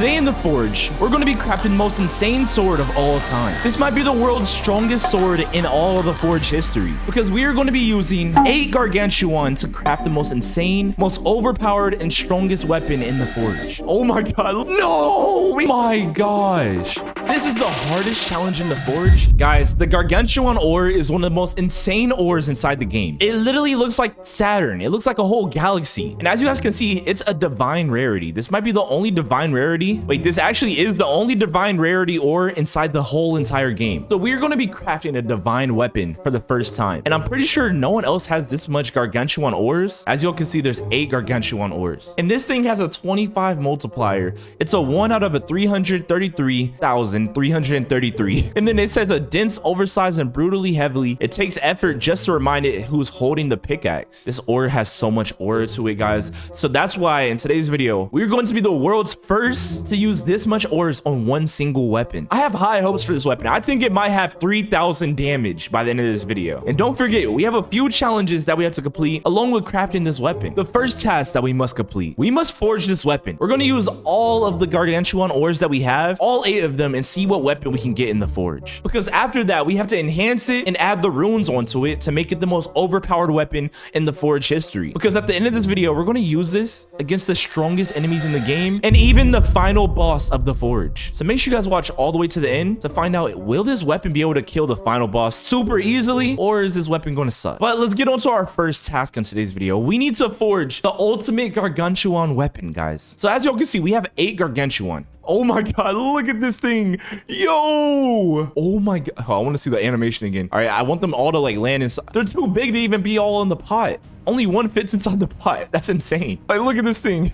Today in the Forge, we're going to be crafting the most insane sword of all time. This might be the world's strongest sword in all of the Forge history, because we are going to be using 8 Gargantuan to craft the most insane, most overpowered, and strongest weapon in the Forge. Oh my god. No! My gosh. This is the hardest challenge in the Forge. Guys, the Gargantuan ore is one of the most insane ores inside the game. It literally looks like Saturn. It looks like a whole galaxy. And as you guys can see, it's a divine rarity. This might be the only divine rarity. Wait, this actually is the only divine rarity ore inside the whole entire game. So we're going to be crafting a divine weapon for the first time. And I'm pretty sure no one else has this much Gargantuan ores. As you all can see, there's 8 Gargantuan ores. And this thing has a 25 multiplier. It's a 1 out of a 333,333. And then it says a dense, oversized, and brutally heavily. It takes effort just to remind it who's holding the pickaxe. This ore has so much aura to it, guys. So that's why in today's video, we're going to be the world's first to use this much ores on one single weapon. I have high hopes for this weapon. I think it might have 3,000 damage by the end of this video. And don't forget, we have a few challenges that we have to complete along with crafting this weapon. The first task that we must complete, we must forge this weapon. We're going to use all of the Gargantuan ores that we have, all 8 of them, and see what weapon we can get in the Forge. Because after that, we have to enhance it and add the runes onto it to make it the most overpowered weapon in the Forge history. Because at the end of this video, we're going to use this against the strongest enemies in the game and even the final boss of the Forge. So make sure you guys watch all the way to the end to find out, will this weapon be able to kill the final boss super easily, or is this weapon going to suck? But let's get on to our first task in today's video. We need to forge the ultimate Gargantuan weapon, guys. So as y'all can see, we have 8 Gargantuan. Oh my god, look at this thing. Yo! Oh my god. Oh, I want to see the animation again. All right, I want them all to like land inside. They're too big to even be all in the pot. Only one fits inside the pot. That's insane. Like, look at this thing.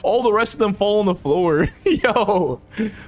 All the rest of them fall on the floor. Yo,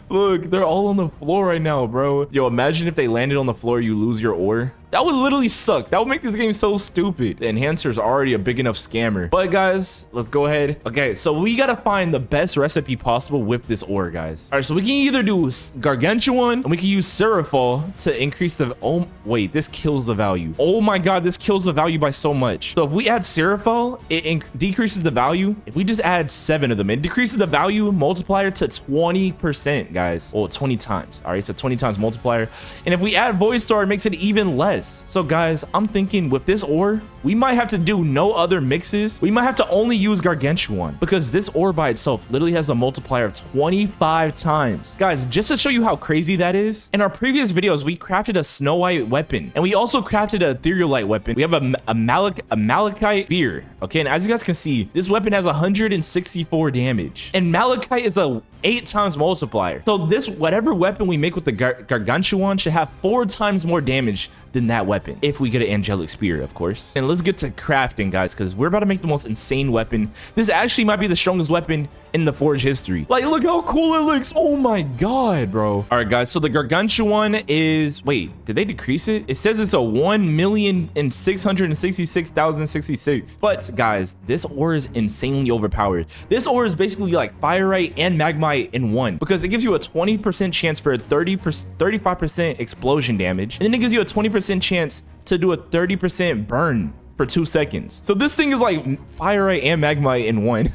look, they're all on the floor right now, bro. Yo, imagine if they landed on the floor, you lose your ore. That would literally suck. That would make this game so stupid. The enhancer's already a big enough scammer. But guys, let's go ahead. Okay, so we gotta find the best recipe possible with this ore, guys. All right, so we can either do Gargantuan and we can use Seraphol to increase the... Oh, wait, this kills the value. Oh my god, this kills the value by so much. So if we add Seraphol, it decreases the value. If we just add 7 of them, it decreases the value multiplier to 20%, guys. Well, 20 times. All right, so 20 times multiplier. And if we add Void Star, it makes it even less. So guys, I'm thinking with this ore, we might have to do no other mixes. We might have to only use Gargantuan because this ore by itself literally has a multiplier of 25 times. Guys, just to show you how crazy that is, in our previous videos, we crafted a Snow White weapon and we also crafted a Etherealite weapon. We have a Malachite spear. Okay, and as you guys can see, this weapon has 164 damage and Malachite is a 8 times multiplier. So this, whatever weapon we make with the Gargantuan should have 4 times more damage than that weapon if we get an angelic spear, of course. And let's get to crafting, guys, because we're about to make the most insane weapon. This actually might be the strongest weapon in the Forge history. Like, look how cool it looks. Oh my god, bro. All right, guys, so the Gargantuan is... Wait, did they decrease it? It says it's a 1,666,066. But guys, this ore is insanely overpowered. This ore is basically like Firite and Magmite in one, because it gives you a 20% chance for a 35% explosion damage, and then it gives you a 20% chance to do a 30% burn for 2 seconds. So this thing is like Firite and Magmite in one.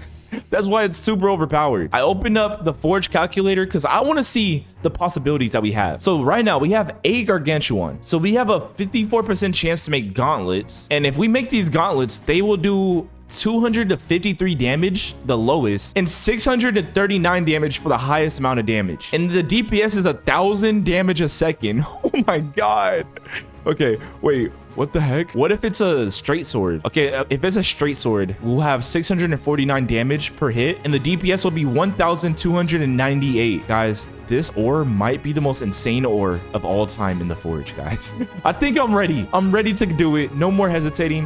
That's why it's super overpowered. I opened up the Forge calculator because I want to see the possibilities that we have. So right now we have 8 Gargantuan. So we have a 54% chance to make gauntlets. And if we make these gauntlets, they will do 253 damage, the lowest, and 639 damage for the highest amount of damage. And the DPS is 1,000 damage a second. Oh my god. Okay, wait, what the heck? What if it's a straight sword? Okay, if it's a straight sword, we'll have 649 damage per hit, and the DPS will be 1,298. Guys, this ore might be the most insane ore of all time in the Forge, guys. I think I'm ready. I'm ready to do it. No more hesitating.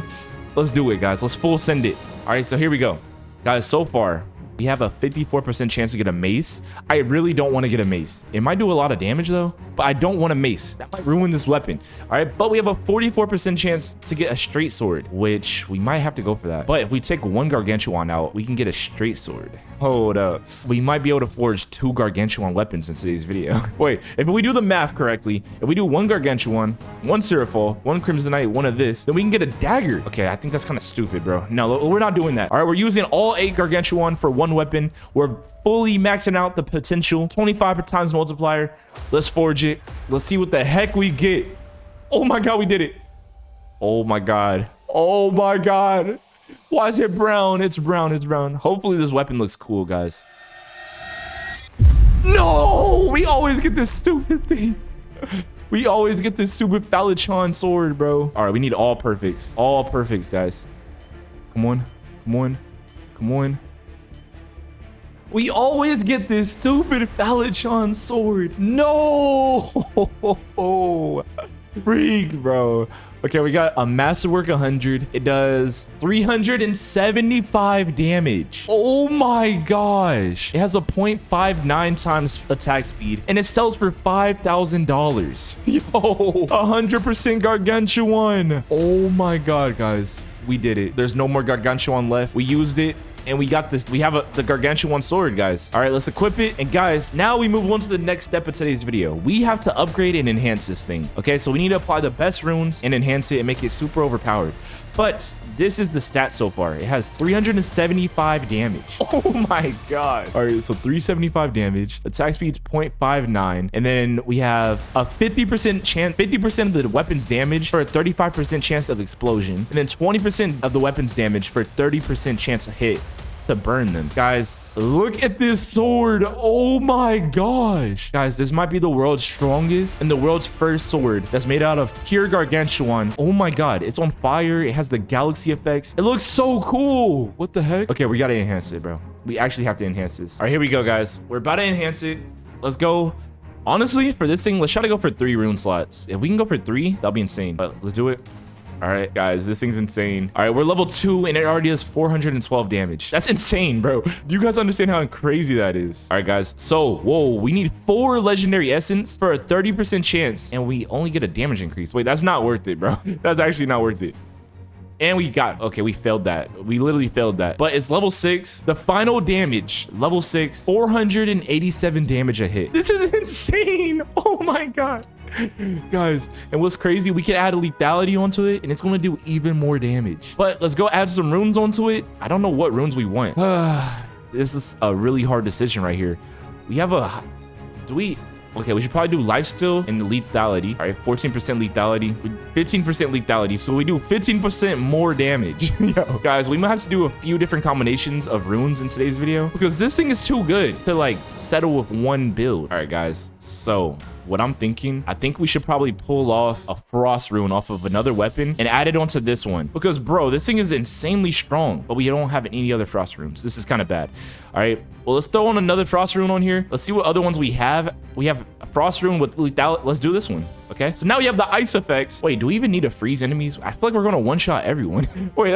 Let's do it, guys. Let's full send it. All right, so here we go. Guys, so far, we have a 54% chance to get a mace. I really don't want to get a mace. It might do a lot of damage though, but I don't want a mace. That might ruin this weapon. All right, but we have a 44% chance to get a straight sword, which we might have to go for that. But if we take 1 Gargantuan out, we can get a straight sword. Hold up. We might be able to forge 2 Gargantuan weapons in today's video. Wait, if we do the math correctly, if we do 1 Gargantuan, 1 Seraphol, 1 Crimsonite, 1 of this, then we can get a dagger. Okay, I think that's kind of stupid, bro. No, we're not doing that. All right, we're using all 8 Gargantuan for 1 one weapon. We're fully maxing out the potential. 25 times multiplier. Let's forge it. Let's see what the heck we get. Oh my god, we did it. Oh my god. Oh my god. Why is it brown? It's brown. It's brown. Hopefully this weapon looks cool, guys. No, we always get this stupid thing. We always get this stupid Falachon sword, bro. All right, we need all perfects. All perfects, guys. Come on. Come on. Come on. We always get this stupid Falachon sword. No. Freak, bro. Okay, we got a Masterwork 100. It does 375 damage. Oh my gosh. It has a 0.59 times attack speed, and it sells for $5,000. Yo, 100% Gargantuan. Oh my god, guys. We did it. There's no more Gargantuan left. We used it. And we got this. We have the Gargantuan sword, guys. All right, let's equip it. And guys, now we move on to the next step of today's video. We have to upgrade and enhance this thing. Okay, so we need to apply the best runes and enhance it and make it super overpowered. But this is the stat so far. It has 375 damage. Oh my god. All right, so 375 damage. Attack speed's 0.59. And then we have a 50% chance, 50% of the weapon's damage for a 35% chance of explosion. And then 20% of the weapon's damage for 30% chance of hit to burn them. Guys, look at this sword. Oh my gosh. Guys, this might be the world's strongest and the world's first sword that's made out of pure Gargantuan. Oh my god, it's on fire. It has the galaxy effects. It looks so cool. What the heck? Okay, we gotta enhance it, bro. We actually have to enhance this. All right, here we go, guys. We're about to enhance it. Let's go. Honestly, for this thing, let's try to go for 3 rune slots. If we can go for 3, that'll be insane. But let's do it. All right, guys, this thing's insane. All right, we're level 2 and it already does 412 damage. That's insane, bro. Do you guys understand how crazy that is? All right, guys. So, whoa, we need 4 legendary essence for a 30% chance, and we only get a damage increase. Wait, that's not worth it, bro. That's actually not worth it. And we got, okay, we failed that. We literally failed that. But it's level 6. The final damage, level 6, 487 damage a hit. This is insane. Oh my god. Guys, and what's crazy, we can add a lethality onto it and it's going to do even more damage. But let's go add some runes onto it. I don't know what runes we want. This is a really hard decision right here. We have a, okay, we should probably do lifesteal and lethality. All right, 14% lethality, 15% lethality. So we do 15% more damage. Yo, guys, we might have to do a few different combinations of runes in today's video because this thing is too good to like settle with one build. All right, guys, so what I'm thinking, I think we should probably pull off a frost rune off of another weapon and add it onto this one because, bro, this thing is insanely strong, but we don't have any other frost runes. This is kind of bad. All right, well, let's throw on another frost rune on here. Let's see what other ones we have. We have a frost rune with lethality. Let's do this one. Okay, so now we have the ice effects. Wait, do we even need to freeze enemies? I feel like we're gonna one-shot everyone. Wait,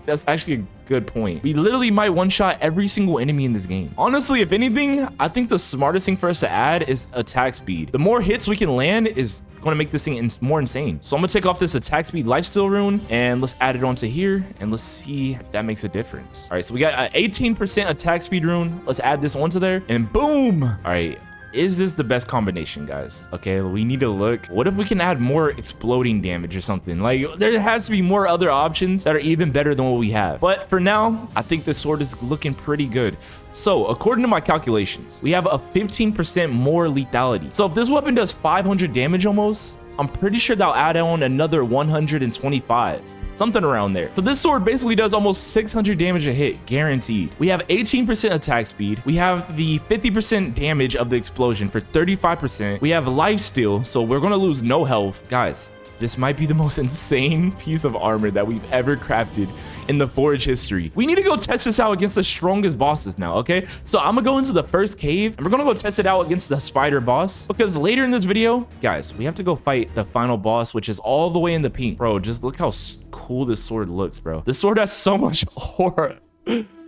that's actually a good point. We literally might one-shot every single enemy in this game. Honestly, if anything, I think the smartest thing for us to add is attack speed. The more hits we can land is going to make this thing more insane. So I'm gonna take off this attack speed lifesteal rune and let's add it onto here and let's see if that makes a difference. All right, so we got an 18% attack speed rune. Let's add this onto there and boom. All right, is this the best combination, guys? Okay, we need to look. What if we can add more exploding damage or something? Like, there has to be more other options that are even better than what we have. But for now, I think this sword is looking pretty good. So according to my calculations, we have a 15% more lethality. So if this weapon does 500 damage almost, I'm pretty sure that'll add on another 125. Something around there. So this sword basically does almost 600 damage a hit, guaranteed. We have 18% attack speed. We have the 50% damage of the explosion for 35%. We have lifesteal, so we're gonna lose no health. Guys, this might be the most insane piece of armor that we've ever crafted in the Forge history. We need to go test this out against the strongest bosses now, okay? So I'm gonna go into the first cave and we're gonna go test it out against the spider boss because later in this video, guys, we have to go fight the final boss, which is all the way in the pink. Bro, just look how cool this sword looks, bro. This sword has so much aura.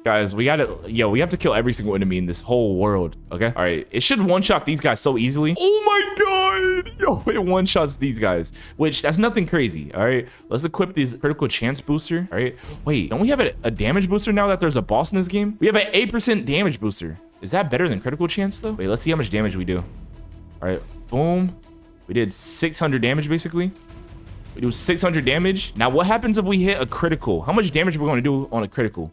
Guys, we have to kill every single enemy in this whole world, okay? All right, it should one-shot these guys so easily. Oh my god! Yo, it one-shots these guys, which that's nothing crazy, all right? Let's equip these critical chance booster, all right? Wait, don't we have a damage booster now that there's a boss in this game? We have an 8% damage booster. Is that better than critical chance, though? Wait, let's see how much damage we do. All right, boom. We did 600 damage, basically. We do 600 damage. Now, what happens if we hit a critical? How much damage are we going to do on a critical?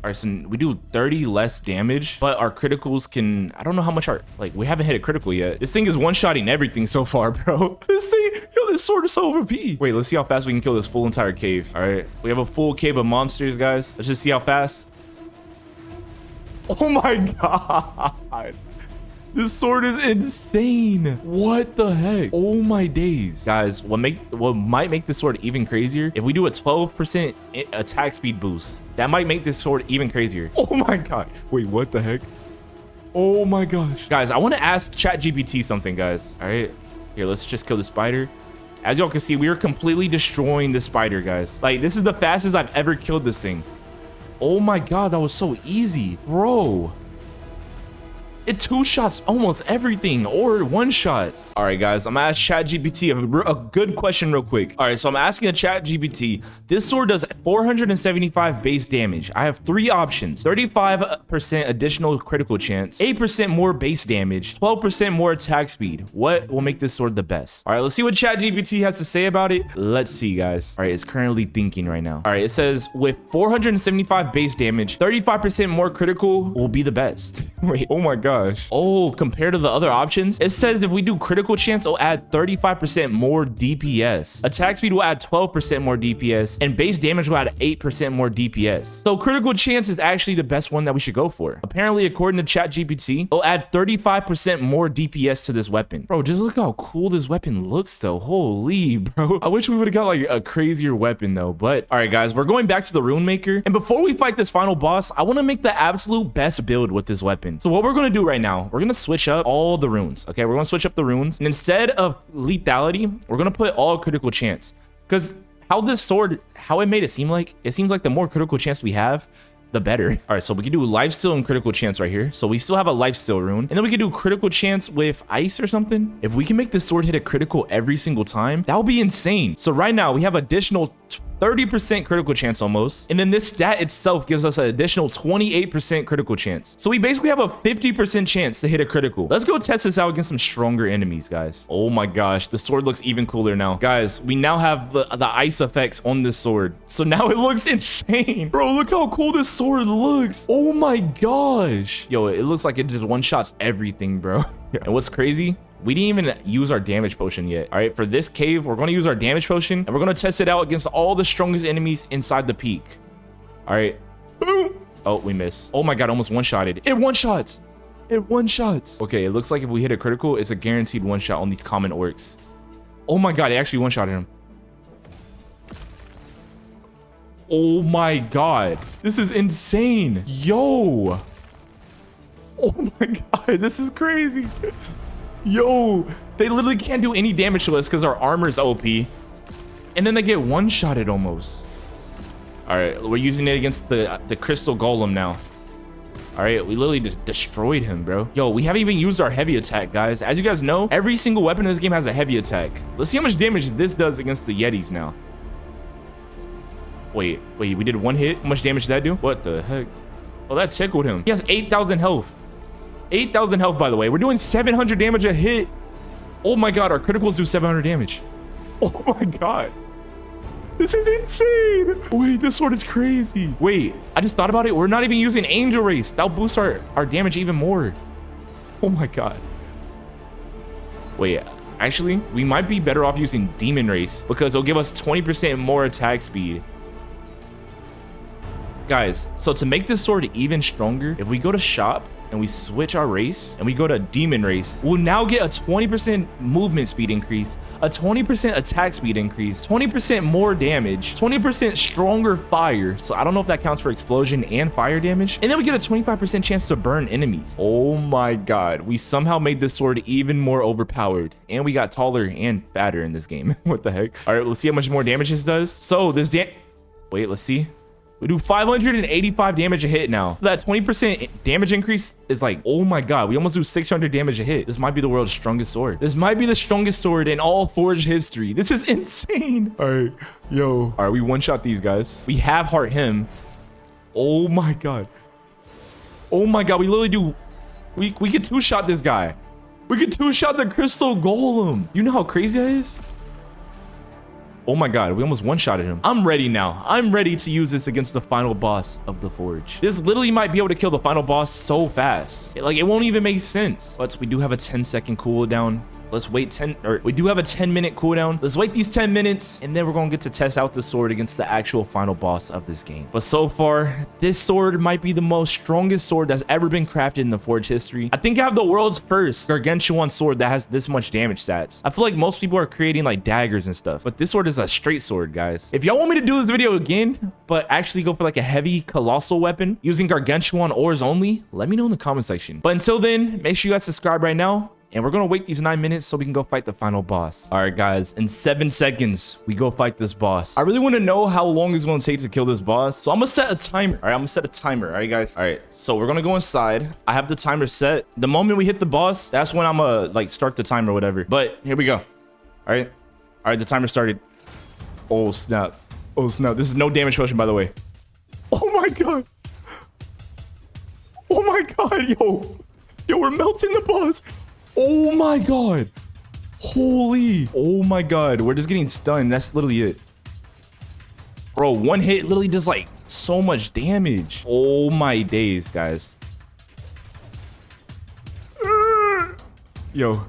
All right, so we do 30 less damage, but our criticals can, I don't know how much like we haven't hit a critical yet. This thing is one-shotting everything so far, bro. This thing, yo, this sword is so OP. Wait, let's see how fast we can kill this full entire cave. All right, we have a full cave of monsters, guys. Let's just see how fast. Oh my God. This sword is insane. What the heck? Oh my days. Guys, what might make this sword even crazier, if we do a 12% attack speed boost, that might make this sword even crazier. Oh my God. Wait, what the heck? Oh my gosh. Guys, I want to ask ChatGPT something, guys. All right, here, let's just kill the spider. As y'all can see, we are completely destroying the spider, guys. Like, this is the fastest I've ever killed this thing. Oh my God, that was so easy, bro. It two-shots almost everything, or one-shots. All right, guys, I'm gonna ask ChatGPT a good question real quick. All right, so I'm asking a ChatGPT. This sword does 475 base damage. I have 3 options: 35% additional critical chance, 8% more base damage, 12% more attack speed. What will make this sword the best? All right, let's see what ChatGPT has to say about it. Let's see, guys. All right, it's currently thinking right now. All right, it says with 475 base damage, 35% more critical will be the best. Wait, oh my God. Oh, compared to the other options, it says if we do critical chance, it'll add 35% more DPS. Attack speed will add 12% more DPS, and base damage will add 8% more DPS. So critical chance is actually the best one that we should go for. Apparently, according to ChatGPT, it'll add 35% more DPS to this weapon. Bro, just look how cool this weapon looks though. Holy, bro. I wish we would have got like a crazier weapon though. But all right, guys, we're going back to the rune maker. And before we fight this final boss, I want to make the absolute best build with this weapon. So what we're going to do right now, we're gonna switch up all the runes. Okay, we're gonna switch up the runes, and instead of lethality, we're gonna put all critical chance, because how this sword, how it made it seems like the more critical chance we have, the better. All right, so we can do lifesteal and critical chance right here. So we still have a lifesteal rune, and then we can do critical chance with ice or something. If we can make this sword hit a critical every single time, that would be insane. So right now we have additional 30% critical chance almost, and then this stat itself gives us an additional 28% critical chance. So we basically have a 50% chance to hit a critical. Let's go test this out against some stronger enemies, guys. Oh my gosh, the sword looks even cooler now. Guys, we now have the ice effects on this sword, so now it looks insane. Bro, look how cool this sword looks. Oh my gosh. Yo, it looks like it just one-shots everything, bro. And what's crazy, we didn't even use our damage potion yet. All right, for this cave, we're going to use our damage potion, and we're going to test it out against all the strongest enemies inside the peak. All right. Oh, we missed. Oh my God, almost one-shotted. It one-shots. It one-shots. Okay, it looks like if we hit a critical, it's a guaranteed one-shot on these common orcs. Oh my God, it actually one-shotted him. Oh my God, this is insane. Yo. Oh my God, this is crazy. Yo, they literally can't do any damage to us because our armor is OP. And then they get one-shotted almost. All right, we're using it against the crystal golem now. All right, we literally just destroyed him, bro. Yo, we haven't even used our heavy attack, guys. As you guys know, every single weapon in this game has a heavy attack. Let's see how much damage this does against the Yetis now. Wait, we did 1 hit. How much damage did that do? What the heck? Oh, that tickled him. He has 8,000 health. 8,000 health, by the way. We're doing 700 damage a hit. Oh my God, our criticals do 700 damage. Oh my God. This is insane. Wait, this sword is crazy. Wait, I just thought about it. We're not even using Angel Race. That'll boost our damage even more. Oh my God. Wait, actually, we might be better off using Demon Race because it'll give us 20% more attack speed. Guys, so to make this sword even stronger, if we go to shop and we switch our race and we go to demon race, we'll now get a 20% movement speed increase, a 20% attack speed increase, 20% more damage, 20% stronger fire. So I don't know if that counts for explosion and fire damage. And then we get a 25% chance to burn enemies. Oh my God, we somehow made this sword even more overpowered, and we got taller and fatter in this game. What the heck? All right, let's see how much more damage this does. So this wait, let's see. We do 585 damage a hit now. That 20% damage increase is like, oh my God, we almost do 600 damage a hit. This might be the world's strongest sword. This might be the strongest sword in all Forge history. This is insane. All right, yo. All right, we one-shot these guys. We have heart him. Oh my God. Oh my God, we literally do, we could two-shot this guy. We could two-shot the crystal golem. You know how crazy that is? Oh my god, we almost one-shotted him. I'm ready now. I'm ready to use this against the final boss of the Forge. This literally might be able to kill the final boss so fast. Like, it won't even make sense. But we do have a 10-second cooldown. Let's wait we do have a 10-minute cooldown. Let's wait these 10 minutes, and then we're gonna get to test out the sword against the actual final boss of this game. But so far, this sword might be the most strongest sword that's ever been crafted in the Forge history. I think I have the world's first Gargantuan sword that has this much damage stats. I feel like most people are creating like daggers and stuff, but this sword is a straight sword, guys. If y'all want me to do this video again, but actually go for like a heavy colossal weapon using Gargantuan ores only, let me know in the comment section. But until then, make sure you guys subscribe right now. And we're going to wait these 9 minutes so we can go fight the final boss. All right, guys. In 7 seconds, we go fight this boss. I really want to know how long it's going to take to kill this boss. So I'm going to set a timer. All right, I'm going to set a timer. All right, guys. All right, so we're going to go inside. I have the timer set. The moment we hit the boss, that's when I'm going to like start the timer or whatever. But here we go. All right. All right, the timer started. Oh, snap. Oh, snap. This is no damage potion, by the way. Oh, my God. Oh, my God. Yo, we're melting the boss. Oh my god. Holy. Oh my god. We're just getting stunned. That's literally it. Bro, one hit literally does like so much damage. Oh my days, guys. Yo.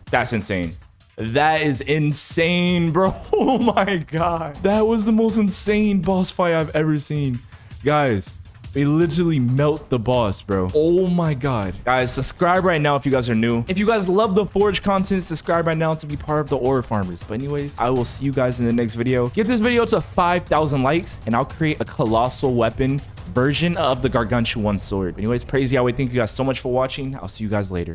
That's insane. That is insane, bro. Oh my god. That was the most insane boss fight I've ever seen. Guys. They literally melt the boss, bro. Oh my god. Guys, subscribe right now if you guys are new. If you guys love the Forge content, subscribe right now to be part of the ore farmers. But anyways, I will see you guys in the next video. Get this video to 5,000 likes and I'll create a colossal weapon version of the Gargantuan sword. Anyways, praise Yahweh. Thank you guys so much for watching. I'll see you guys later.